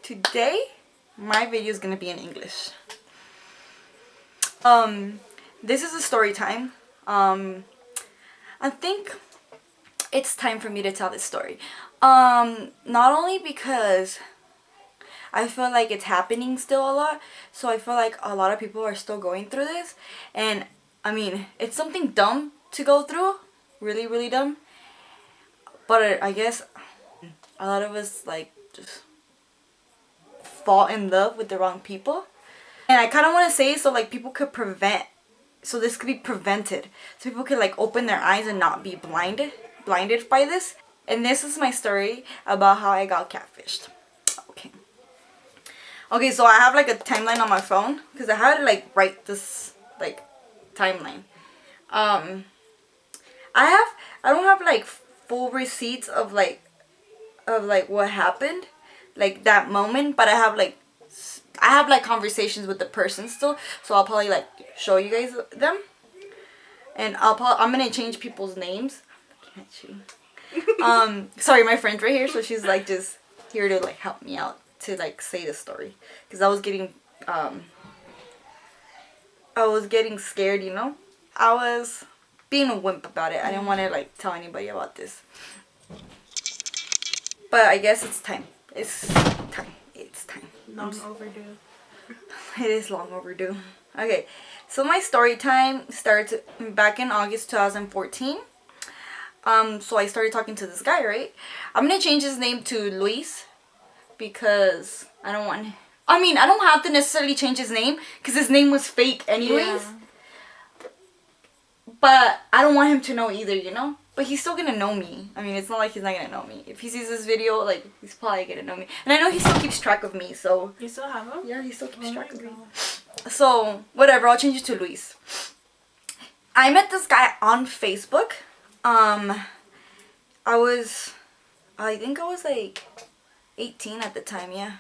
today my video is gonna be in English. This is a story time. I think it's time for me to tell this story. Not only because I feel like it's happening still a lot, so I feel like a lot of people are still going through this, and I mean, it's something dumb to go through, really, really dumb, but I guess a lot of us like just fall in love with the wrong people, and I kind of want to say so like people could so this could be prevented, so people could like open their eyes and not be blinded by this. And this is my story about how I got catfished. Okay, so I have like a timeline on my phone because I had to like write this like timeline. I don't have like full receipts of like what happened, like that moment, but I have like conversations with the person still, so I'll probably like show you guys them, and I'm gonna change people's names. Can't you? Sorry, my friend's right here, so she's like just here to like help me out to like say the story, because I was getting scared, you know. I was being a wimp about it. I didn't want to like tell anybody about this, but I guess it's time. It's time. Long overdue. It is long overdue. Okay, so my story time starts back in August 2014. So I started talking to this guy, right? I'm gonna change his name to Luis, because I don't have to necessarily change his name because his name was fake anyways. Yeah. But I don't want him to know either, you know? But he's still gonna know me. I mean, it's not like he's not gonna know me. If he sees this video, like, he's probably gonna know me. And I know he still keeps track of me, so... You still have him? Yeah, he still keeps track of me. So, whatever, I'll change it to Luis. I met this guy on Facebook. I think I was like 18 at the time, yeah.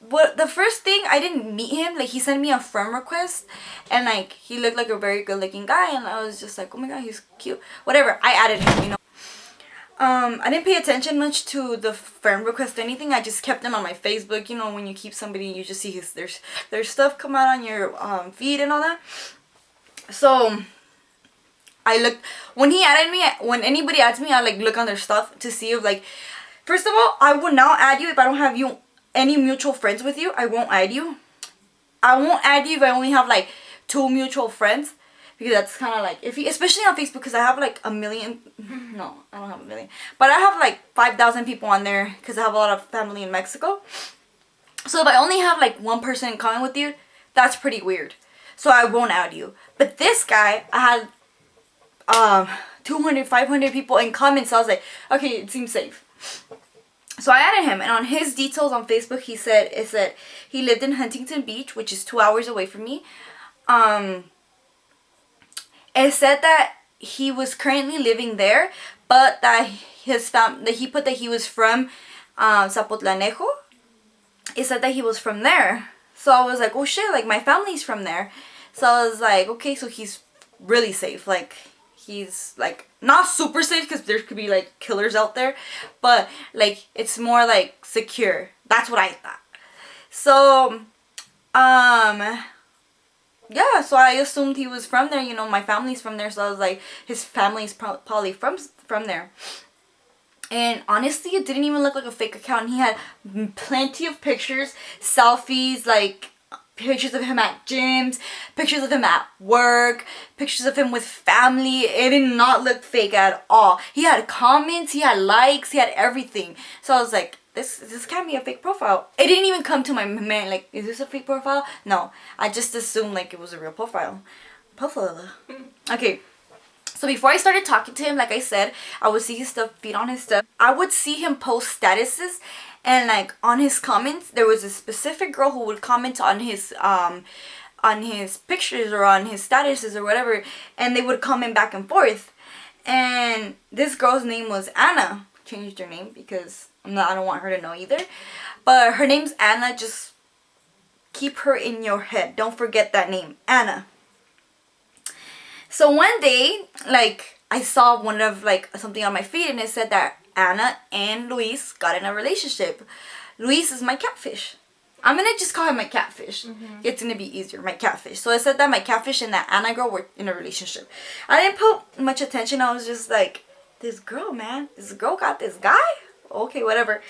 The first thing, I didn't meet him. Like, he sent me a friend request, and like he looked like a very good looking guy, and I was just like, oh my god, he's cute. Whatever, I added him, you know. I didn't pay attention much to the friend request or anything. I just kept him on my Facebook. You know, when you keep somebody, you just see their stuff come out on your feed and all that. So I looked, when he added me, when anybody adds me, I like look on their stuff to see if like, first of all, I will not add you if I don't have any mutual friends with you. I won't add you. I won't add you if I only have like 2 mutual friends, because that's kind of like, especially on Facebook, because I have like a million. No, I don't have a million, but I have like 5,000 people on there because I have a lot of family in Mexico. So if I only have like one person in common with you, that's pretty weird. So I won't add you. But this guy, I had 200, 500 people in comments. So I was like, okay, it seems safe. So I added him, and on his details on Facebook, it said he lived in Huntington Beach, which is 2 hours away from me. It said that he was currently living there, but that he put that he was from Zapotlanejo. It said that he was from there. So I was like, oh shit, like my family's from there. So I was like, okay, so he's really safe. Like, he's like not super safe because there could be like killers out there, but like it's more like secure. That's what I thought. So yeah, so I assumed he was from there. You know, my family's from there, so I was like, his family's probably from there. And honestly, it didn't even look like a fake account. He had plenty of pictures, selfies, like pictures of him at gyms, pictures of him at work, pictures of him with family. It did not look fake at all. He had comments, he had likes, he had everything. So I was like, this can't be a fake profile. It didn't even come to my mind like, is this a fake profile? No, I just assumed like it was a real profile. Okay. So before I started talking to him, like I said, I would see his stuff, feed on his stuff. I would see him post statuses, and like on his comments, there was a specific girl who would comment on his pictures or on his statuses or whatever, and they would comment back and forth. And this girl's name was Anna. Changed her name because I don't want her to know either. But her name's Anna. Just keep her in your head. Don't forget that name, Anna. So one day, like, I saw something on my feed, and it said that Anna and Luis got in a relationship. Luis is my catfish. I'm gonna just call him my catfish. It's gonna be easier, my catfish. So I said that my catfish and that Anna girl were in a relationship. I didn't put much attention. I was just like, this girl, man, this girl got this guy? Okay, whatever.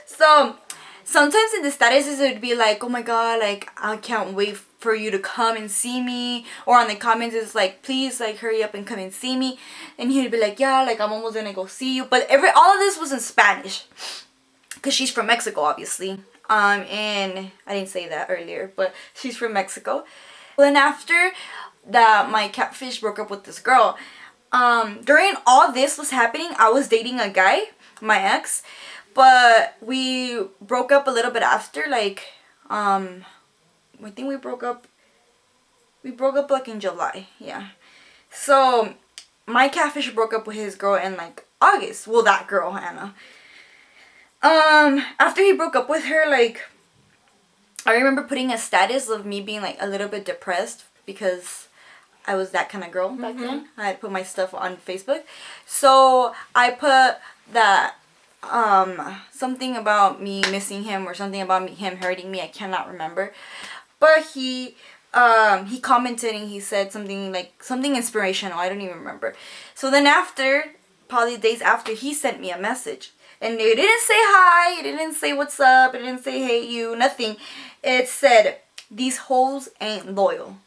So sometimes in the statuses it would be like, oh my god, like I can't wait for you to come and see me. Or on the comments it's like, please like hurry up and come and see me. And he'd be like, yeah, like I'm almost gonna go see you. But all of this was in Spanish, because she's from Mexico, obviously. And I didn't say that earlier, but she's from Mexico. Then after that, my catfish broke up with this girl. During all this was happening, I was dating a guy, my ex, but we broke up a little bit after. Like, I think we broke up like in July, yeah. So my catfish broke up with his girl in like August. Well, that girl, Hannah. After he broke up with her, like, I remember putting a status of me being like a little bit depressed because I was that kind of girl back then. I had put my stuff on Facebook. So I put that, something about me missing him or something about him hurting me. I cannot remember. But he commented and he said something inspirational. I don't even remember. So then after, probably days after, he sent me a message. And it didn't say hi, it didn't say what's up, it didn't say hey you, nothing. It said, these hoes ain't loyal.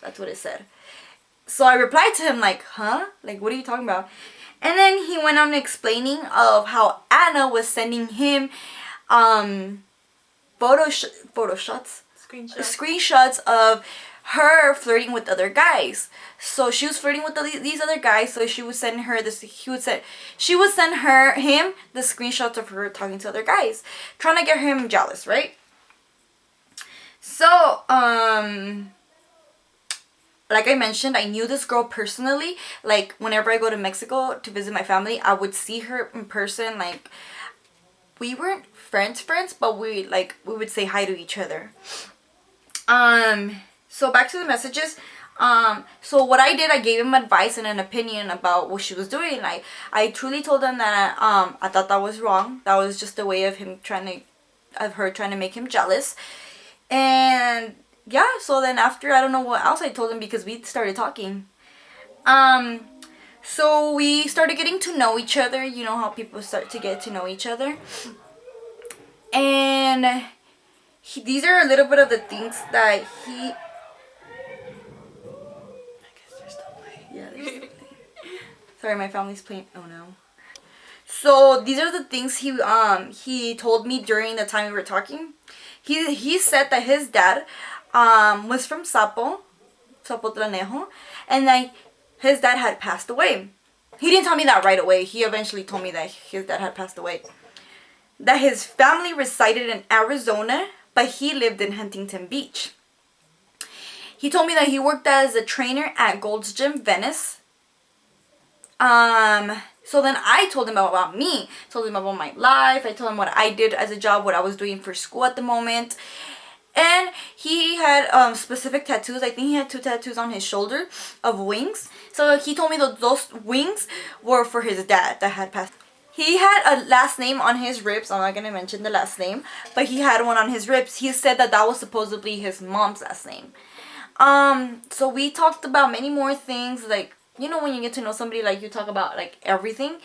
That's what it said. So I replied to him like, huh? Like, what are you talking about? And then he went on explaining of how Anna was sending him screenshots of her flirting with other guys. So she was flirting with these other guys. So she would send her him the screenshots of her talking to other guys, trying to get him jealous, right? So like I mentioned, I knew this girl personally. Like whenever I go to Mexico to visit my family, I would see her in person. Like we weren't friends, but we would say hi to each other. So back to the messages. So what I did, I gave him advice and an opinion about what she was doing. I truly told him that I thought that was wrong. That was just a way of her trying to make him jealous. And yeah, so then after, I don't know what else I told him because we started talking. So we started getting to know each other. You know how people start to get to know each other. And these are a little bit of the things that he... Yeah, they're still playing. Sorry, my family's playing. Oh no. So these are the things he told me during the time we were talking. He said that his dad was from Zapotlanejo, and that his dad had passed away. He didn't tell me that right away. He eventually told me that his dad had passed away. That his family resided in Arizona, but he lived in Huntington Beach. He told me that he worked as a trainer at Gold's Gym Venice. So then I told him about me. Told him about my life. I told him what I did as a job, what I was doing for school at the moment. And he had specific tattoos. I think he had 2 tattoos on his shoulder of wings. So he told me that those wings were for his dad that had passed. He had a last name on his ribs. I'm not going to mention the last name, but he had one on his ribs. He said that was supposedly his mom's last name. So we talked about many more things, like, you know, when you get to know somebody, like, you talk about, like, everything.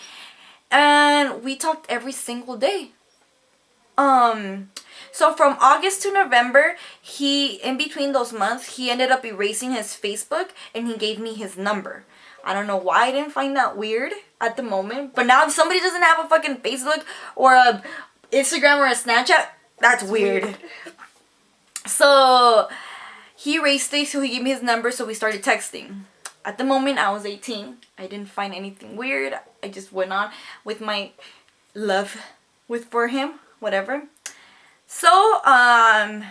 And we talked every single day. So from August to November, in between those months, he ended up erasing his Facebook, and he gave me his number. I don't know why I didn't find that weird at the moment. But now if somebody doesn't have a fucking Facebook or a Instagram or a Snapchat, that's weird. So he erased it, so he gave me his number, so we started texting. At the moment, I was 18. I didn't find anything weird. I just went on with my love for him, whatever. So, I'm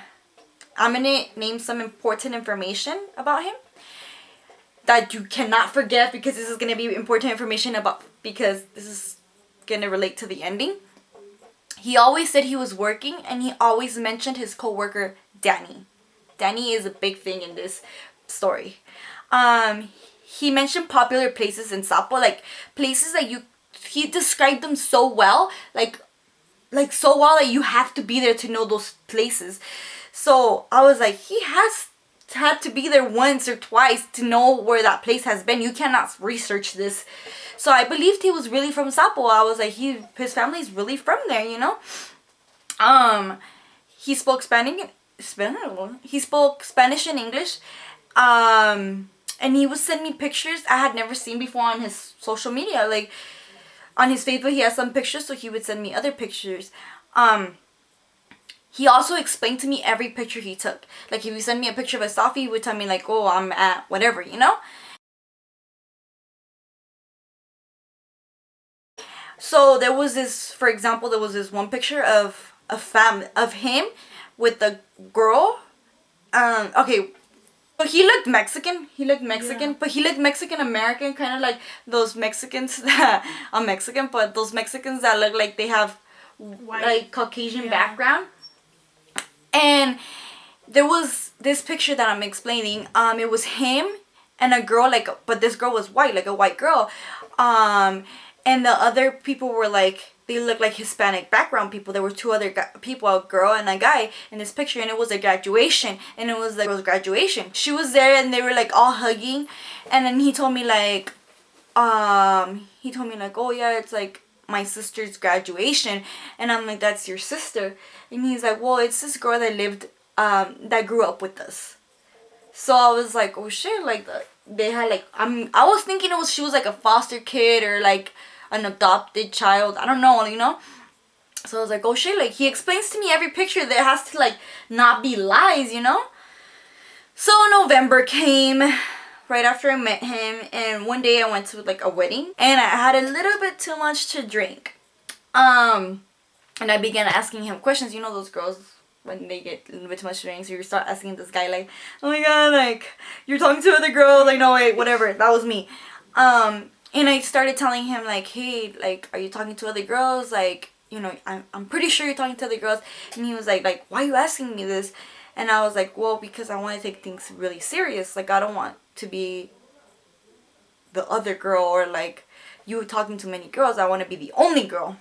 gonna name some important information about him that you cannot forget, because this is gonna be important information because this is gonna relate to the ending. He always said he was working, and he always mentioned his coworker Danny. Danny is a big thing in this story. He mentioned popular places in Sapo, like places that he described them so well, like like so wild that you have to be there to know those places. So I was like, he has had to be there once or twice to know where that place has been. You cannot research this. So I believed he was really from Sapo. I was like, his family's really from there, you know. He spoke he spoke Spanish and English. And he would send me pictures I had never seen before on his social media. Like on his Facebook, he has some pictures, so he would send me other pictures. He also explained to me every picture he took. Like if he sent me a picture of a selfie, he would tell me like, oh, I'm at whatever, you know. So there was this, for example, there was this one picture of of him with the girl. Okay, but he looked Mexican. He looked Mexican, yeah. But he looked Mexican American, kind of like those Mexicans that are Mexican, but those Mexicans that look like they have white, like Caucasian background. And there was this picture that I'm explaining. It was him and a girl, like, but this girl was white, like a white girl. And the other people were like, they looked like Hispanic background people. There were two other people, a girl and a guy in this picture, and it was a graduation, and it was like, it was graduation. She was there, and they were like all hugging, and then he told me like, oh yeah, it's like my sister's graduation, and I'm like, that's your sister, and he's like, well, it's this girl that lived, that grew up with us. So I was like, oh shit, like they had like, I was thinking she was like a foster kid or like an adopted child. I don't know, you know. So I was like, oh shit, like he explains to me every picture that has to like not be lies, you know. So November came right after I met him, and one day I went to like a wedding and I had a little bit too much to drink. And I began asking him questions. You know those girls when they get a little bit too much to drink, so you start asking this guy like, oh my god, like you're talking to other girls, like no wait, whatever. That was me. And I started telling him like, hey, like, are you talking to other girls? Like, you know, I'm pretty sure you're talking to other girls. And he was like, why are you asking me this? And I was like, well, because I want to take things really serious. Like, I don't want to be the other girl or like you talking to many girls. I want to be the only girl.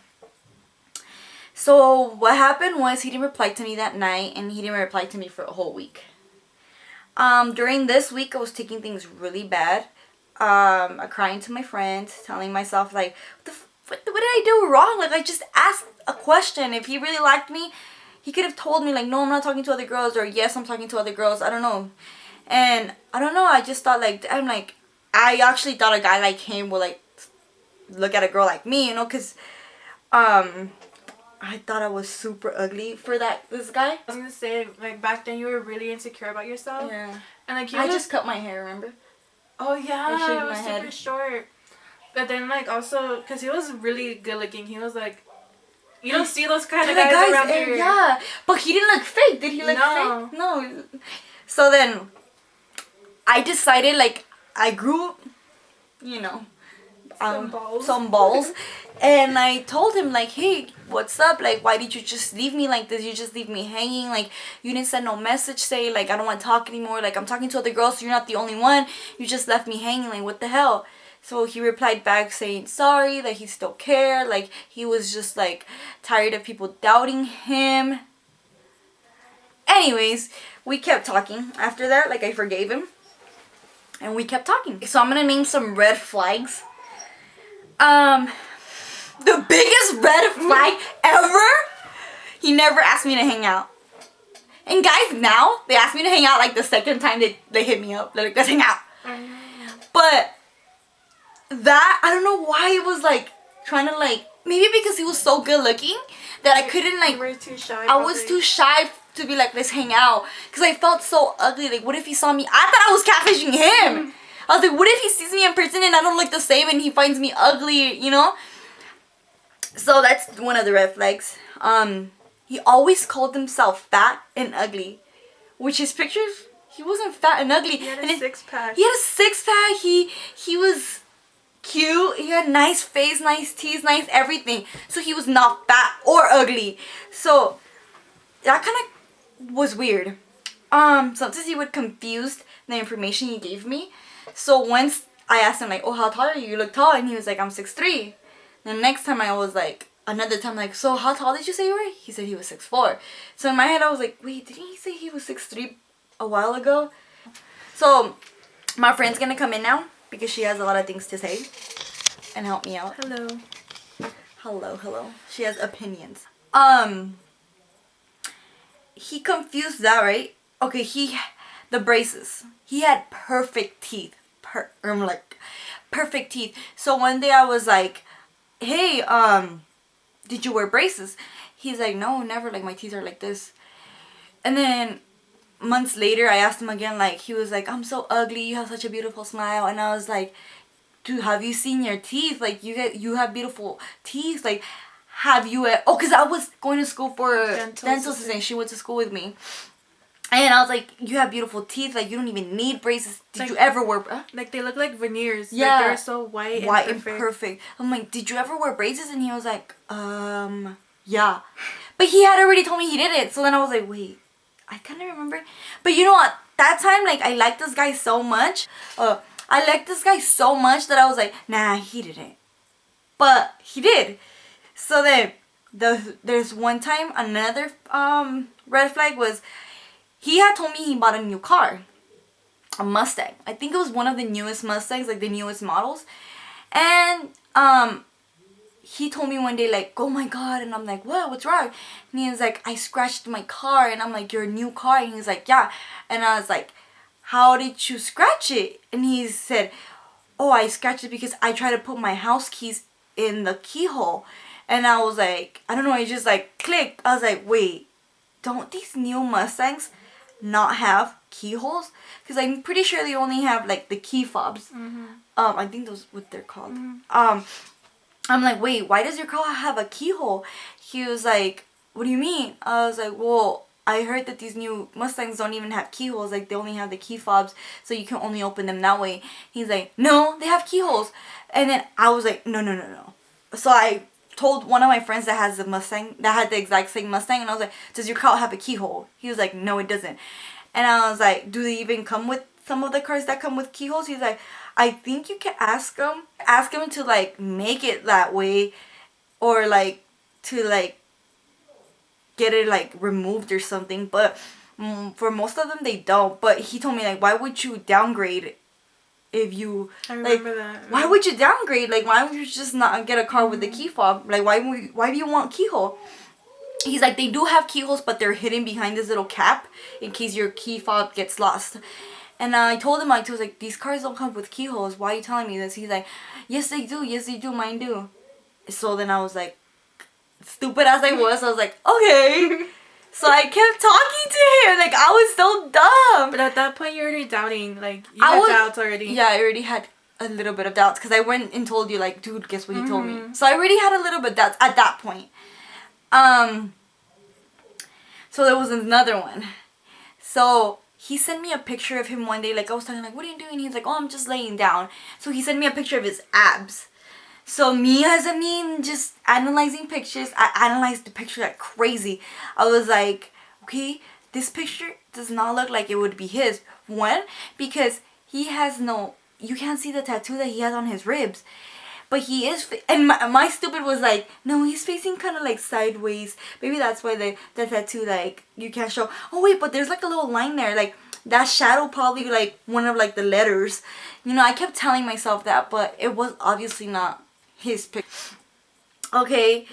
So what happened was he didn't reply to me that night, and he didn't reply to me for a whole week. During this week, I was taking things really bad. Crying to my friends, telling myself like, what did I do wrong? Like I just asked a question. If he really liked me, he could have told me like, no, I'm not talking to other girls, or yes, I'm talking to other girls. I don't know. And I don't know. I just thought like, I actually thought a guy like him would like look at a girl like me, you know, cause I thought I was super ugly for this guy. I was gonna say like back then you were really insecure about yourself. Yeah. And like I just cut my hair, remember? Oh yeah, it was super short. But then like also, cause he was really good looking. He was like, you don't see those kind of guys around here. Yeah, but he didn't look fake. Did he look fake? No. So then, I decided like I grew, you know, some balls, and I told him like, hey, what's up? Like, why did you just leave me like this? You just leave me hanging. Like, you didn't send no message say like I don't want to talk anymore. Like, I'm talking to other girls, so you're not the only one. You just left me hanging. Like, what the hell? So he replied back saying sorry, that he still cared. Like, he was just like tired of people doubting him. Anyways, we kept talking after that. Like, I forgave him, and we kept talking. So I'm gonna name some red flags. The biggest red flag ever, he never asked me to hang out. And guys now, they ask me to hang out like the second time they hit me up. They're like, let's hang out. But that, I don't know why it was like trying to like, maybe because he was so good looking that I couldn't like, you were too shy. I was too shy to be like, let's hang out. Because I felt so ugly. Like, what if he saw me? I thought I was catfishing him. I was like, what if he sees me in person and I don't look the same and he finds me ugly, you know? So that's one of the red flags. He always called himself fat and ugly. Which his pictures, he wasn't fat and ugly. He had a six-pack. He had a six-pack. He was cute. He had nice face, nice teeth, nice everything. So he was not fat or ugly. So that kind of was weird. Sometimes he would confuse the information he gave me. So once I asked him like, oh, how tall are you? You look tall. And he was like, I'm 6'3". The next time I was like, another time, like, so how tall did you say you were? He said he was 6'4". So in my head, I was like, wait, didn't he say he was 6'3" a while ago? So my friend's gonna come in now because she has a lot of things to say and help me out. Hello. Hello. She has opinions. He confused that, right? Okay, the braces. He had perfect teeth. Perfect teeth. So one day I was like, hey, did you wear braces? He's like, no, never. Like, my teeth are like this. And then months later, I asked him again, like, he was like, I'm so ugly. You have such a beautiful smile. And I was like, dude, have you seen your teeth? Like, you have beautiful teeth. Like, have you... because I was going to school for dental assistant. She went to school with me. And I was like, you have beautiful teeth. Like, you don't even need braces. Did you ever wear... Like, they look like veneers. Yeah. Like, they're so white and perfect. I'm like, did you ever wear braces? And he was like, yeah. But he had already told me he didn't. So then I was like, wait, I kind of remember. But you know what? That time, like, I liked this guy so much. I liked this guy so much that I was like, nah, he didn't. But he did. So then, there's one time, another red flag was... He had told me he bought a new car. A Mustang. I think it was one of the newest Mustangs, like the newest models. And he told me one day, like, oh my god. And I'm like, what? What's wrong? And he was like, I scratched my car. And I'm like, your new car? And he's like, yeah. And I was like, how did you scratch it? And he said, oh, I scratched it because I tried to put my house keys in the keyhole. And I was like, I don't know, it just like clicked. I was like, wait, don't these new Mustangs not have keyholes? Because I'm pretty sure they only have like the key fobs. Mm-hmm. I think those what they're called. Mm-hmm. I'm like, wait, why does your car have a keyhole? He was like, what do you mean? I was like, well, I heard that these new Mustangs don't even have keyholes. Like, they only have the key fobs, so you can only open them that way. He's like, no, they have keyholes. And then I was like, no. So I told one of my friends that has the Mustang, that had the exact same Mustang, and I was like, does your car have a keyhole? He was like, no, it doesn't. And I was like, do they even come with some of the cars that come with keyholes? He's like, I think you can ask them to like make it that way, or like to like get it like removed or something. But for most of them they don't. But he told me, like, why would you downgrade if you... I remember that. Why would you downgrade? Like, why would you just not get a car with the key fob? Like, why do you want keyhole? He's like, they do have keyholes, but they're hidden behind this little cap in case your key fob gets lost. And I told him, I was like, these cars don't come with keyholes. Why are you telling me this? He's like, yes they do, mine do. So then I was like, stupid as I was like, okay. So I kept talking to him. Like, I was so dumb. But at that point, you're already doubting. Like, you had doubts already. Yeah, I already had a little bit of doubts. Because I went and told you, like, dude, guess what he told me. So I already had a little bit of doubts at that point. So there was another one. So he sent me a picture of him one day. Like, I was talking, like, what are you doing? He's like, oh, I'm just laying down. So he sent me a picture of his abs. So me as a mean, just analyzing pictures, I analyzed the picture like crazy. I was like, okay, this picture does not look like it would be his. One, because he has no, you can't see the tattoo that he has on his ribs. But he is, and my stupid was like, no, he's facing kind of like sideways. Maybe that's why the tattoo, like, you can't show. Oh wait, but there's like a little line there, like, that shadow probably like one of like the letters. You know, I kept telling myself that, but it was obviously not his picture. Okay,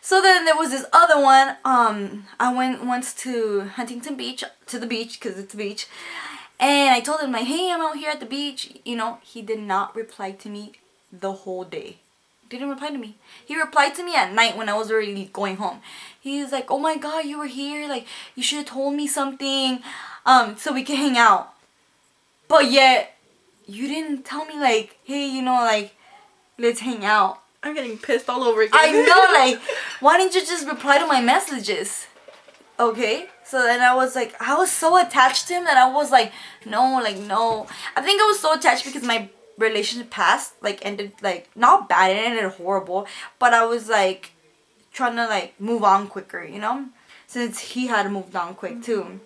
so then there was this other one. I went once to Huntington Beach, to the beach, because it's a beach. And I told him, like, hey, I'm out here at the beach. You know, he did not reply to me the whole day. Didn't reply to me. He replied to me at night when I was already going home. He was like, oh my god, you were here. Like, you should have told me something so we could hang out. But yet, you didn't tell me, like, hey, you know, like, let's hang out. I'm getting pissed all over again. I know, like, why didn't you just reply to my messages? Okay, so then I was like, I was so attached to him that I was like, no. I think I was so attached because my relationship past, like, ended, like, not bad, it ended horrible, but I was like, trying to, like, move on quicker, you know, since he had moved on quick too.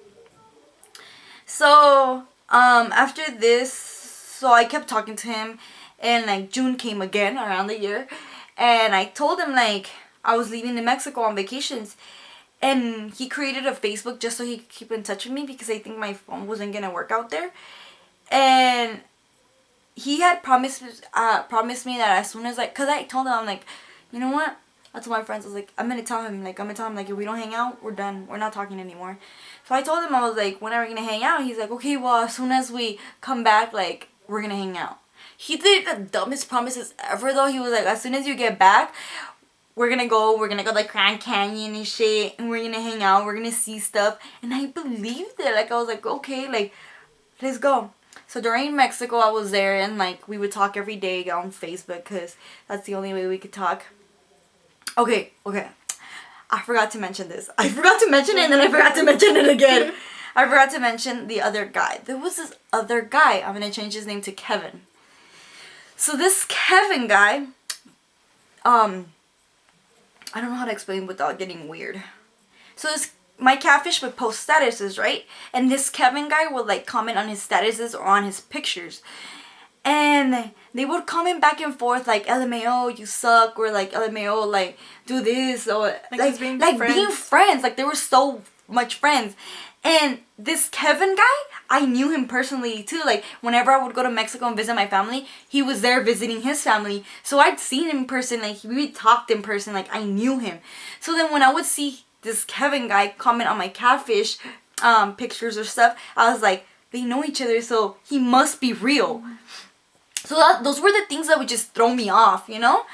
So, after this, so I kept talking to him. And, like, June came again around the year. And I told him, like, I was leaving to Mexico on vacations. And he created a Facebook just so he could keep in touch with me because I think my phone wasn't going to work out there. And he had promised me that as soon as because I told him, I'm like, you know what? I told my friends, I was like, I'm gonna tell him, if we don't hang out, we're done. We're not talking anymore. So I told him, I was like, when are we gonna hang out? He's like, okay, well, as soon as we come back, like, we're gonna hang out. He did the dumbest promises ever, though. He was like, as soon as you get back, we're gonna go to like Grand Canyon and shit, and we're gonna hang out, we're gonna see stuff. And I believed it. Like, I was like, okay, like, let's go. So during Mexico, I was there, and like, we would talk every day on Facebook because that's the only way we could talk. Okay. I forgot to mention this. I forgot to mention it, and then I forgot to mention it again. I forgot to mention the other guy. There was this other guy. I'm gonna change his name to Kevin. So this Kevin guy, I don't know how to explain without getting weird. So my Catfish would post statuses, right? And this Kevin guy would like comment on his statuses or on his pictures. And they would comment back and forth like, LMAO, you suck, or like, LMAO, like, do this, or like being friends. Like, they were so much friends. And this Kevin guy, I knew him personally too. Like, whenever I would go to Mexico and visit my family, he was there visiting his family. So I'd seen him in person, like, we talked in person, like, I knew him. So then when I would see this Kevin guy comment on my Catfish pictures or stuff, I was like, they know each other, so he must be real. So those were the things that would just throw me off, you know?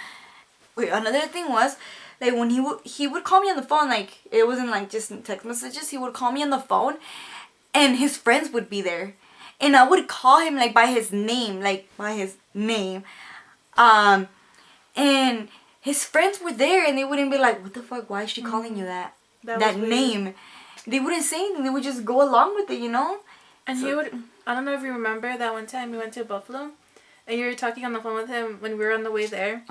Wait, another thing was, like, when he would call me on the phone, like, it wasn't, like, just in text messages. He would call me on the phone, and his friends would be there. And I would call him, like, by his name. And his friends were there, and they wouldn't be like, what the fuck? Why is she calling you that name? They wouldn't say anything. They would just go along with it, you know? And so, he would, I don't know if you remember that one time we went to Buffalo. And you were talking on the phone with him when we were on the way there.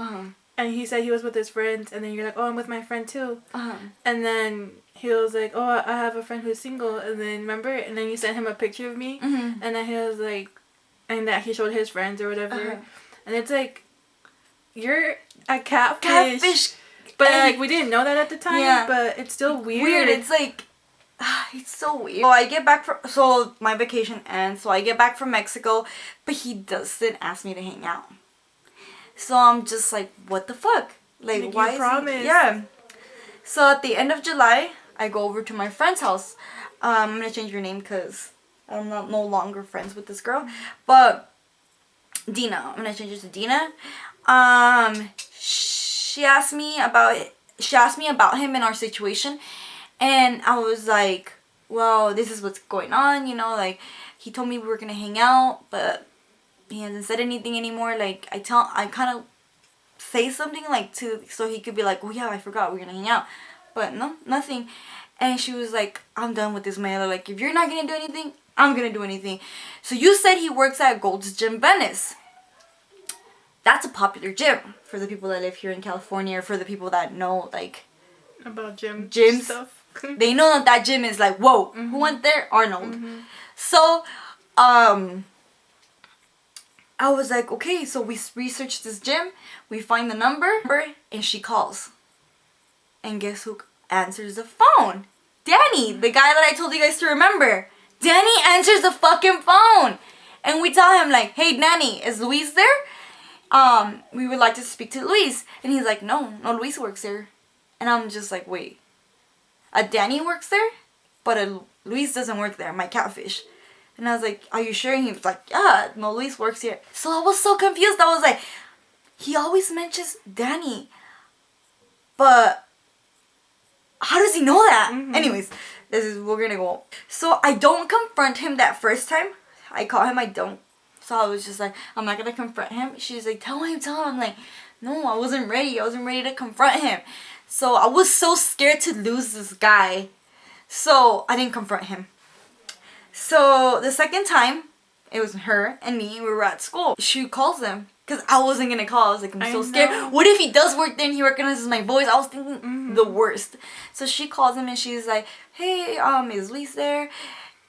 And he said he was with his friends. And then you're like, oh, I'm with my friend too. And then he was like, oh, I have a friend who's single. And then, remember? And then you sent him a picture of me. And then he was like, and that he showed his friends or whatever. And it's like, you're a catfish. But like, we didn't know that at the time. Yeah. But it's still weird. It's like, it's so weird. So I get back so my vacation ends. So I get back from Mexico, but he doesn't ask me to hang out. So I'm just like, what the fuck? Like why is he? Yeah. So at the end of July, I go over to my friend's house. I'm gonna change your name because I'm no longer friends with this girl. But Dina, I'm gonna change it to Dina. She asked me about him and our situation. And I was like, well, this is what's going on, you know, like, he told me we were going to hang out, but he hasn't said anything anymore. Like, I kind of say something, like, so he could be like, oh, yeah, I forgot we were going to hang out. But no, nothing. And she was like, I'm done with this, man. Like, if you're not going to do anything, I'm going to do anything. So you said he works at Gold's Gym Venice. That's a popular gym for the people that live here in California, or for the people that know, like, about gym stuff. They know that gym is like, whoa, who went there? Arnold. So, I was like, okay, so we research this gym, we find the number, and she calls. And guess who answers the phone? Danny, the guy that I told you guys to remember. Danny answers the fucking phone. And we tell him, like, hey, Danny, is Luis there? We would like to speak to Luis. And he's like, no, Luis works there. And I'm just like, wait. A Danny works there, but a Luis doesn't work there, my Catfish. And I was like, are you sure? And he was like, yeah, no, Luis works here. So I was so confused. I was like, he always mentions Danny, but how does he know that? Anyways, we're gonna go. So I don't confront him that first time. I call him, I don't. So I was just like, I'm not gonna confront him. She's like, tell him. I'm like, no, I wasn't ready. I wasn't ready to confront him. So I was so scared to lose this guy. So I didn't confront him. So the second time, it was her and me. We were at school. She calls him. Because I wasn't going to call. I was like, I'm so scared. What if he does work there and he recognizes my voice? I was thinking the worst. So she calls him and she's like, hey, is Luis there?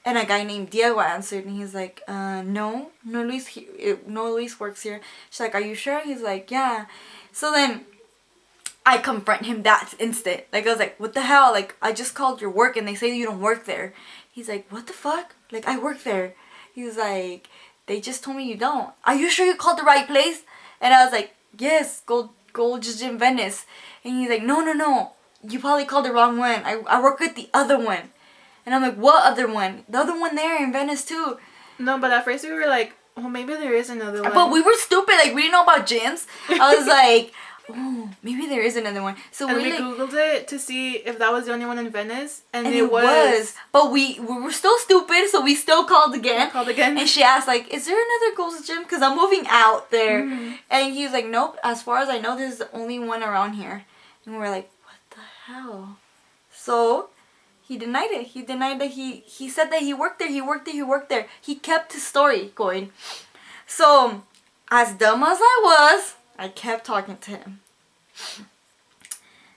And a guy named Diego answered. And he's like, no Luis works here. She's like, are you sure? He's like, yeah. So then I confront him that instant. Like, I was like, what the hell? Like, I just called your work and they say you don't work there. He's like, what the fuck? Like, I work there. He's like, they just told me you don't. Are you sure you called the right place? And I was like, yes, Gold's Gym Venice. And he's like, no. You probably called the wrong one. I work with the other one. And I'm like, what other one? The other one there in Venice too. No, but at first we were like, well, maybe there is another one. But we were stupid. Like, we didn't know about gyms. I was like, oh, maybe there is another one. So and we like, Googled it to see if that was the only one in Venice. And it was. But we were still stupid, so we still called again. And she asked, like, is there another Gold's Gym? Because I'm moving out there. Mm-hmm. And he was like, nope. As far as I know, this is the only one around here. And we were like, what the hell? So he denied it. He denied that he said that he worked there. He kept his story going. So, as dumb as I was, I kept talking to him.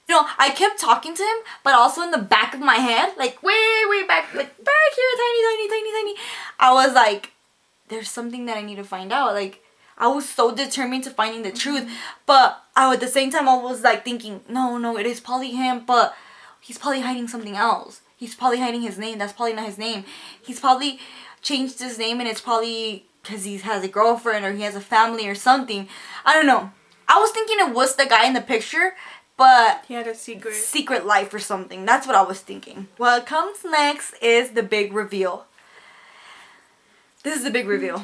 You know, I kept talking to him, but also in the back of my head, like way back, like back here, tiny. I was like, there's something that I need to find out. Like, I was so determined to finding the truth, but at the same time, I was like thinking, no, it is probably him, but he's probably hiding something else. He's probably hiding his name. That's probably not his name. He's probably changed his name, and it's probably because he has a girlfriend or he has a family or something. I don't know. I was thinking it was the guy in the picture, but he had a secret life or something. That's what I was thinking. What comes next is the big reveal. This is the big reveal.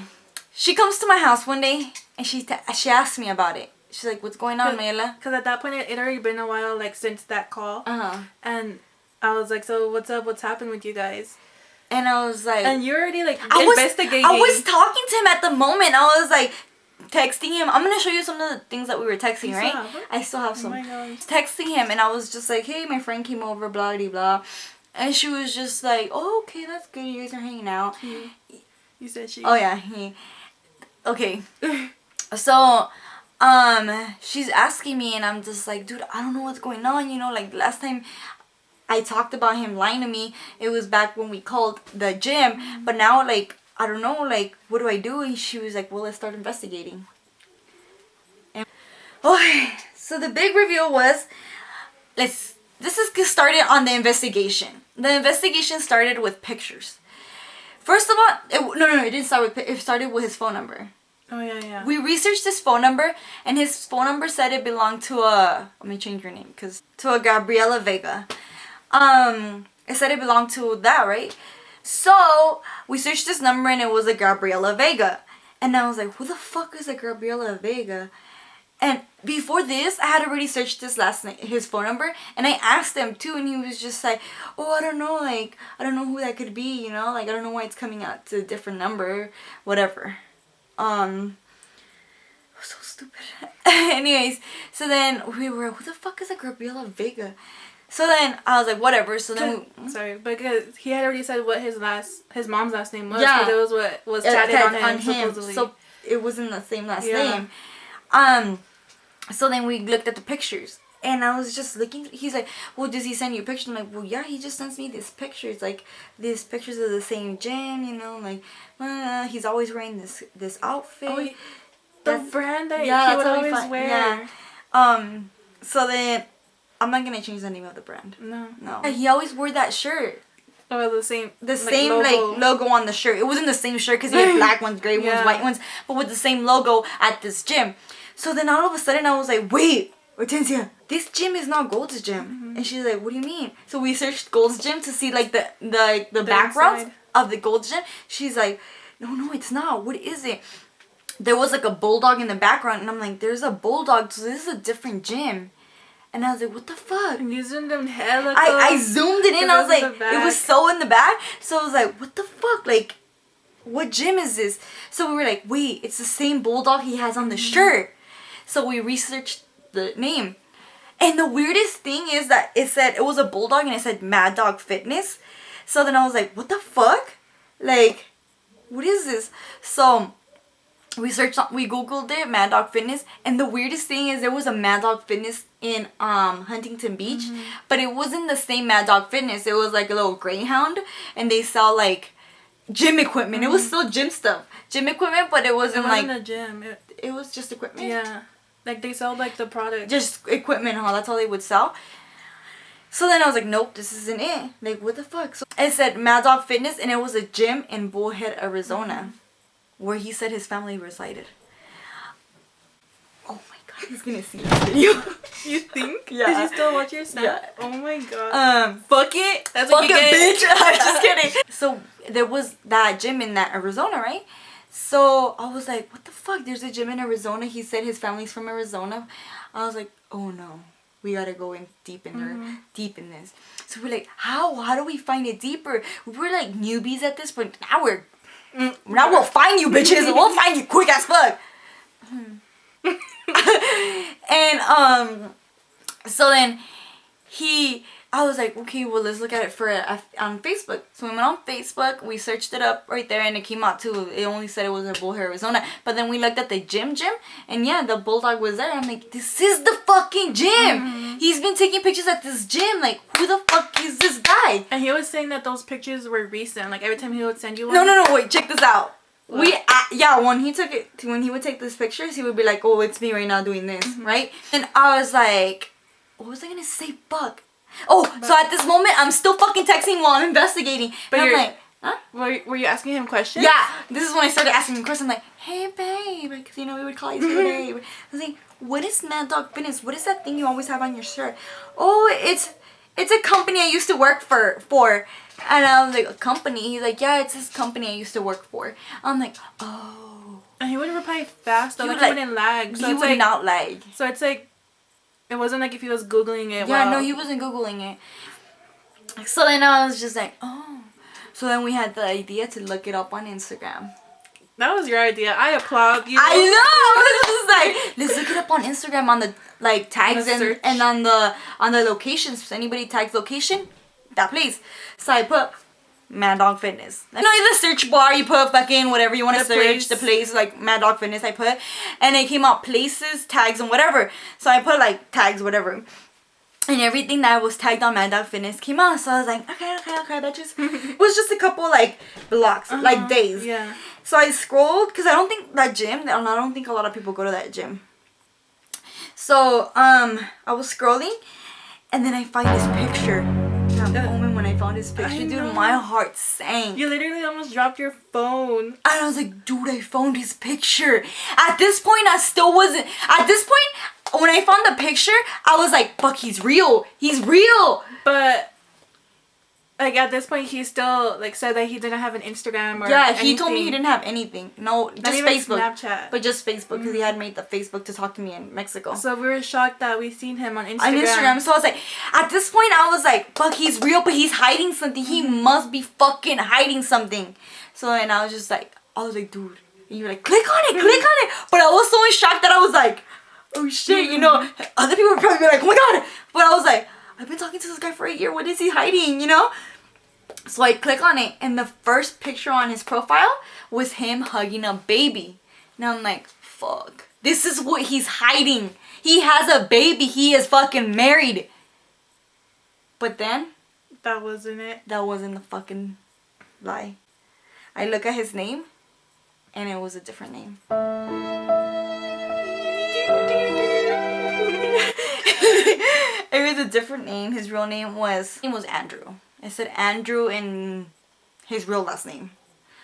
She comes to my house one day and she asked me about it. She's like, what's going on, Mayla? Because at that point, it already been a while, like, since that call. And I was like, so what's up? What's happened with you guys? And I was like... And you're already, like, investigating. I was talking to him at the moment. I was, like, texting him. I'm going to show you some of the things that we were texting, right? I still have some. Oh, my gosh. Texting him. And I was just like, hey, my friend came over, blah, blah, blah. And she was just like, oh, okay, that's good. You guys are hanging out. You said she... Oh, yeah, he... Okay. So... she's asking me and I'm just like, dude, I don't know what's going on, you know, like last time I talked about him lying to me, it was back when we called the gym, but now, like, I don't know, like, what do I do? And she was like, well, let's start investigating. And okay, so the big reveal was, this is started on the investigation. The investigation started with pictures. First of all, it didn't start with, it started with his phone number. Oh, yeah. We researched his phone number, and his phone number said it belonged to let me change your name, to a Gabriela Vega. It said it belonged to that, right? So, we searched this number, and it was a Gabriela Vega. And I was like, who the fuck is a Gabriela Vega? And before this, I had already searched his phone number, and I asked him too, and he was just like, oh, I don't know, like, I don't know who that could be, you know, like, I don't know why it's coming out to a different number, whatever. So stupid. Anyways, so then we were, who the fuck is a Gabriela Vega? So then I was like, whatever. So then sorry, because he had already said what his mom's last name was. Yeah, because it was what was chatted on him. Supposedly. So it wasn't the same last name. So then we looked at the pictures. And I was just looking. He's like, well, does he send you pictures? I'm like, well, yeah, he just sends me these pictures. Like, these pictures of the same gym, you know. Like, he's always wearing this outfit. Oh, the brand that he would always wear. Yeah. So then, I'm not going to change the name of the brand. No. He always wore that shirt. Oh, the same logo on the shirt. It wasn't the same shirt because he had black ones, gray ones, white ones. But with the same logo at this gym. So then all of a sudden, I was like, wait. Hortensia, this gym is not Gold's Gym. And she's like, what do you mean? So we searched Gold's Gym to see like the backgrounds of the Gold's Gym. She's like, no, it's not. What is it? There was like a bulldog in the background, and I'm like, there's a bulldog, so this is a different gym. And I was like, what the fuck? And you zoomed in hella I zoomed it in. I was like, it was so in the back. So I was like, what the fuck? Like, what gym is this? So we were like, wait, it's the same bulldog he has on the shirt. So we researched the name, and the weirdest thing is that it was a bulldog and it said Mad Dog Fitness. So then I was like, what the fuck, like, what is this? So we googled it, Mad Dog Fitness, and the weirdest thing is there was a Mad Dog Fitness in Huntington Beach, but it wasn't the same Mad Dog Fitness. It was like a little Greyhound, and they sell like gym equipment. It was still gym stuff, gym equipment, but it wasn't like a gym. It was just equipment. Yeah. Like they sell like the product. Just equipment, huh? That's all they would sell. So then I was like, nope, this isn't it. Like, what the fuck? So it said Mad Dog Fitness, and it was a gym in Bullhead, Arizona, where he said his family resided. Oh my god, he's gonna see this video. You think? Yeah. Did you still watch your snap? Yeah. Oh my god. Fuck it. That's Fuck what you it, get. bitch. I'm just kidding. So there was that gym in that Arizona, right? So I was like, what the fuck? There's a gym in Arizona. He said his family's from Arizona. I was like, oh no. We gotta go in deep in deep in this. So we're like, how do we find it deeper? We were like newbies at this point. Now we'll find you, bitches. We'll find you quick as fuck. And so then I was like, okay, well, let's look at it on Facebook. So we went on Facebook, we searched it up right there, and it came out too. It only said it was in Bullhead, Arizona. But then we looked at the gym, and yeah, the bulldog was there. I'm like, this is the fucking gym. He's been taking pictures at this gym. Like, who the fuck is this guy? And he was saying that those pictures were recent. Like every time he would send you one. No, wait, check this out. What? When he would take these pictures, he would be like, oh, it's me right now doing this, right? And I was like, what was I gonna say? Fuck. Oh, so at this moment, I'm still fucking texting while I'm investigating. But and I'm like, huh? Were you asking him questions? Yeah, this is when I started asking him questions. I'm like, hey, babe, because, we would call each other babe. I was like, what is Mad Dog Fitness? What is that thing you always have on your shirt? Oh, it's a company I used to work for. And I was like, a company? He's like, yeah, it's this company I used to work for. I'm like, oh. And he would reply fast, though. He wouldn't lag. So he would not lag. So it's like, it wasn't like if he was Googling it. Yeah, no, he wasn't Googling it. So then I was just like, oh. So then we had the idea to look it up on Instagram. That was your idea. I applaud you. I know. I was just like, let's look it up on Instagram on the tags and on the locations. If anybody tags location, that place. So I put Mad Dog Fitness. In the search bar, you put fucking whatever you want to search. The place, like Mad Dog Fitness, I put. And it came out places, tags, and whatever. So I put like tags, whatever. And everything that was tagged on Mad Dog Fitness came out. So I was like, okay, bitches. It was just a couple like blocks, like days. Yeah. So I scrolled, because I don't think a lot of people go to that gym. So I was scrolling, and then I find this picture. That moment when I found his picture, dude, my heart sank. You literally almost dropped your phone. And I was like, dude, I found his picture. At this point, I still wasn't. At this point, when I found the picture, I was like, fuck, he's real. He's real. But, like, at this point, he still, like, said that he didn't have an Instagram or anything. He told me he didn't have anything. No, Not just even Facebook. Snapchat. But just Facebook, because he had made the Facebook to talk to me in Mexico. So we were shocked that we seen him on Instagram. On Instagram. So I was like, at this point, I was like, fuck, he's real, but he's hiding something. He must be fucking hiding something. So, and I was like, dude. And you were like, click on it. But I was so in shock that I was like, oh shit, Other people would probably be like, oh my god. But I was like, I've been talking to this guy for a year. What is he hiding, So I click on it, and the first picture on his profile was him hugging a baby. Now I'm like, fuck. This is what he's hiding. He has a baby. He is fucking married. But then, that wasn't it. That wasn't the fucking lie. I look at his name, and it was a different name. It was a different name. His real name was Andrew. I said Andrew in his real last name.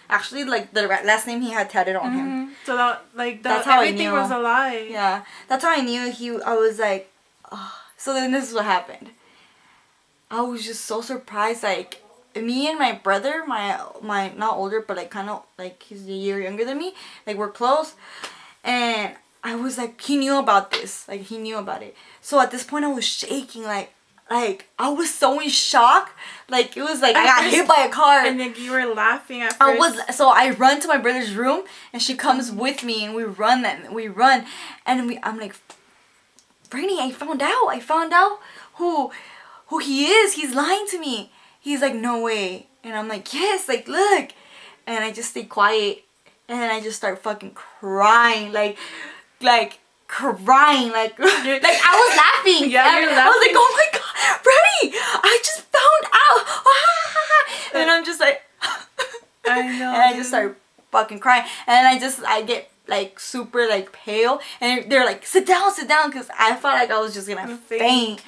Actually, like the last name he had tatted on him. So that's how everything I knew. was a lie. Yeah, that's how I knew I was like, oh. So then this is what happened. I was just so surprised. Like, me and my brother, my not older, but like kind of like he's a year younger than me. Like, we're close, and I was like, he knew about this. Like, he knew about it. So at this point, I was shaking. Like I was so in shock. Like, it was like I got hit by a car. And then you were laughing at first. So I run to my brother's room, and she comes with me, and we run, and I'm like, Brittany, I found out who he is. He's lying to me. He's like, no way. And I'm like, yes, like, look. And I just stay quiet, and then I just start fucking crying, like crying, like I was laughing. Yeah, you're laughing. I was like, oh my god, Brittany, I just found out. And I'm just like, I know. and I just start fucking crying, and then I get like super like pale, and they're like, sit down, because I felt like I was just gonna faint.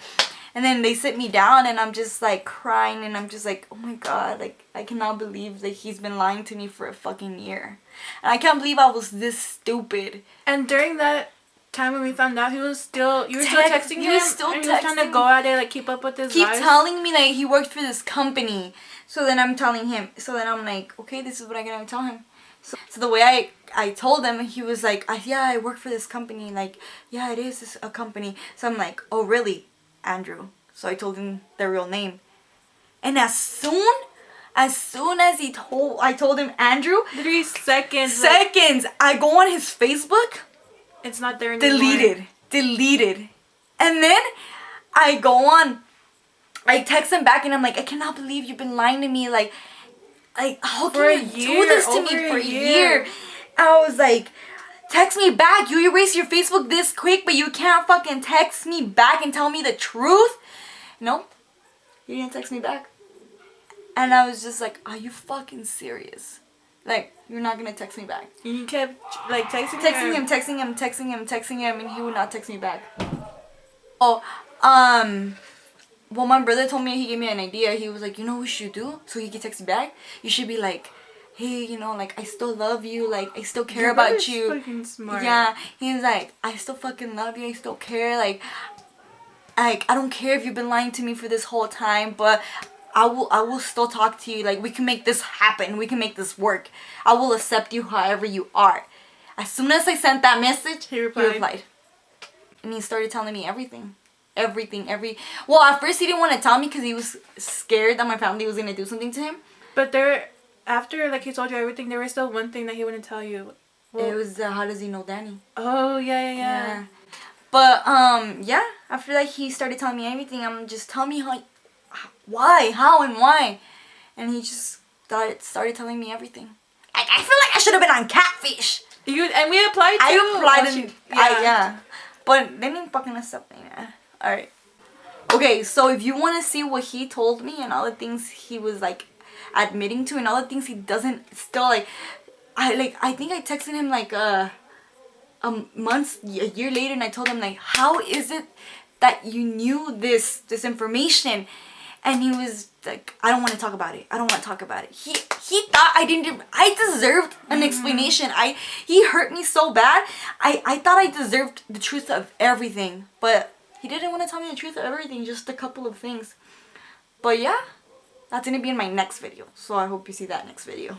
And then they sit me down, and I'm just like crying, and I'm just like, oh my god, like I cannot believe that he's been lying to me for a fucking year, and I can't believe I was this stupid. And during that time when we found out, you were still texting him. He was still and he was trying to go at it, like keep up with his life. Telling me like he worked for this company. So then I'm telling him. So then I'm like, okay, this is what I'm gonna tell him. So the way I told him, he was like, yeah, I work for this company. Like, yeah, it is a company. So I'm like, oh really, Andrew? So I told him their real name. And as soon as I told him Andrew, 3 seconds. I go on his Facebook. It's not there anymore. Deleted. And then I go on. I text him back and I'm like, I cannot believe you've been lying to me. Like how can you do this to me for a year? I was like, text me back. You erased your Facebook this quick, but you can't fucking text me back and tell me the truth? No, he didn't text me back. And I was just like, are you fucking serious? Like, you're not gonna text me back. And you kept like texting him, and he would not text me back. Oh, well, my brother told me, he gave me an idea. He was like, you know what you should do so he can text you back? You should be like, hey, you know, like, I still love you, like, I still care about you. Fucking smart. Yeah, he was like, I still fucking love you, I still care, like I don't care if you've been lying to me for this whole time, but I will still talk to you. Like, we can make this happen. We can make this work. I will accept you however you are. As soon as I sent that message, he replied. And he started telling me everything. Well, at first he didn't want to tell me because he was scared that my family was going to do something to him. But after, like, he told you everything, there was still one thing that he wouldn't tell you. Well, it was, how does he know Danny? Oh, yeah. But, yeah, after that, he started telling me everything. I'm just, tell me how and why. And he just started telling me everything. Like, I feel like I should have been on Catfish. And we applied too. I applied yeah. But they didn't fucking accept me, man. Alright. Okay, so if you want to see what he told me and all the things he was, like, admitting to and all the things he doesn't still, like, I think I texted him, like, a year later, and I told him, like, how is it that you knew this information? And he was like, I don't want to talk about it. He thought I deserved an explanation. He hurt me so bad. I thought I deserved the truth of everything. But he didn't want to tell me the truth of everything, just a couple of things. But yeah, that's going to be in my next video. So I hope you see that next video.